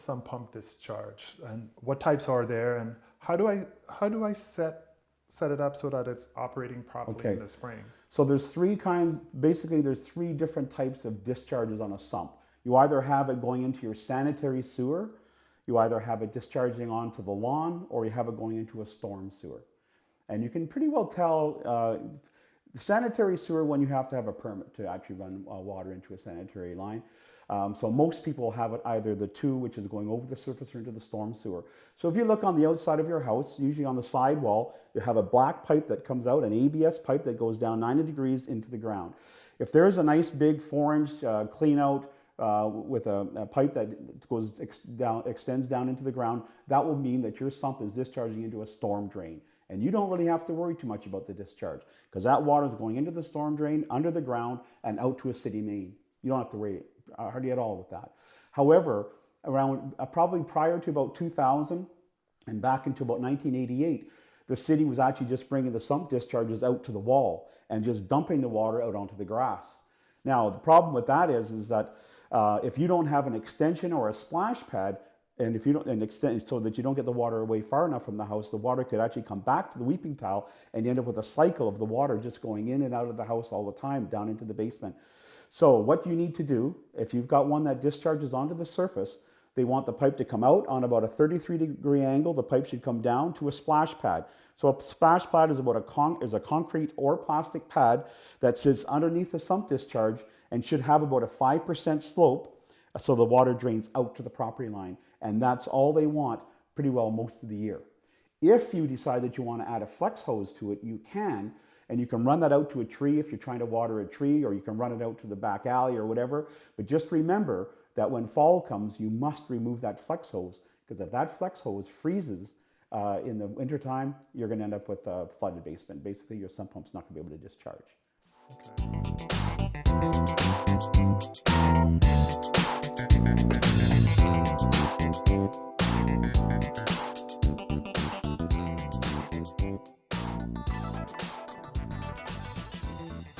sump pump discharge, and what types are there, and how do I set it up so that it's operating properly in the spring? So there's three kinds, basically there's three different types of discharges on a sump. You either have it going into your sanitary sewer, you either have it discharging onto the lawn, or you have it going into a storm sewer. And you can pretty well tell the sanitary sewer when you have to have a permit to actually run water into a sanitary line. So most people have it either the two, which is going over the surface, or into the storm sewer. So if you look on the outside of your house, usually on the side wall, you have a black pipe that comes out, an ABS pipe that goes down 90 degrees into the ground. If there's a nice big 4-inch clean out with a pipe that extends down into the ground, that will mean that your sump is discharging into a storm drain. And you don't really have to worry too much about the discharge, because that water is going into the storm drain, under the ground, and out to a city main. You don't have to worry hardly at all with that. However, around probably prior to about 2000 and back into about 1988, the city was actually just bringing the sump discharges out to the wall and just dumping the water out onto the grass. Now, the problem with that is that if you don't have an extension or a splash pad, and if you don't extend so that you don't get the water away far enough from the house, the water could actually come back to the weeping tile, and you end up with a cycle of the water just going in and out of the house all the time down into the basement. So what you need to do, if you've got one that discharges onto the surface, they want the pipe to come out on about a 33-degree angle. The pipe should come down to a splash pad. So a splash pad is about a concrete or plastic pad that sits underneath the sump discharge and should have about a 5% slope, so the water drains out to the property line. And that's all they want pretty well most of the year. If you decide that you want to add a flex hose to it, you can. And you can run that out to a tree if you're trying to water a tree, or you can run it out to the back alley or whatever. But just remember that when fall comes, you must remove that flex hose, because if that flex hose freezes in the wintertime, you're going to end up with a flooded basement. Basically, your sump pump's not going to be able to discharge. Okay.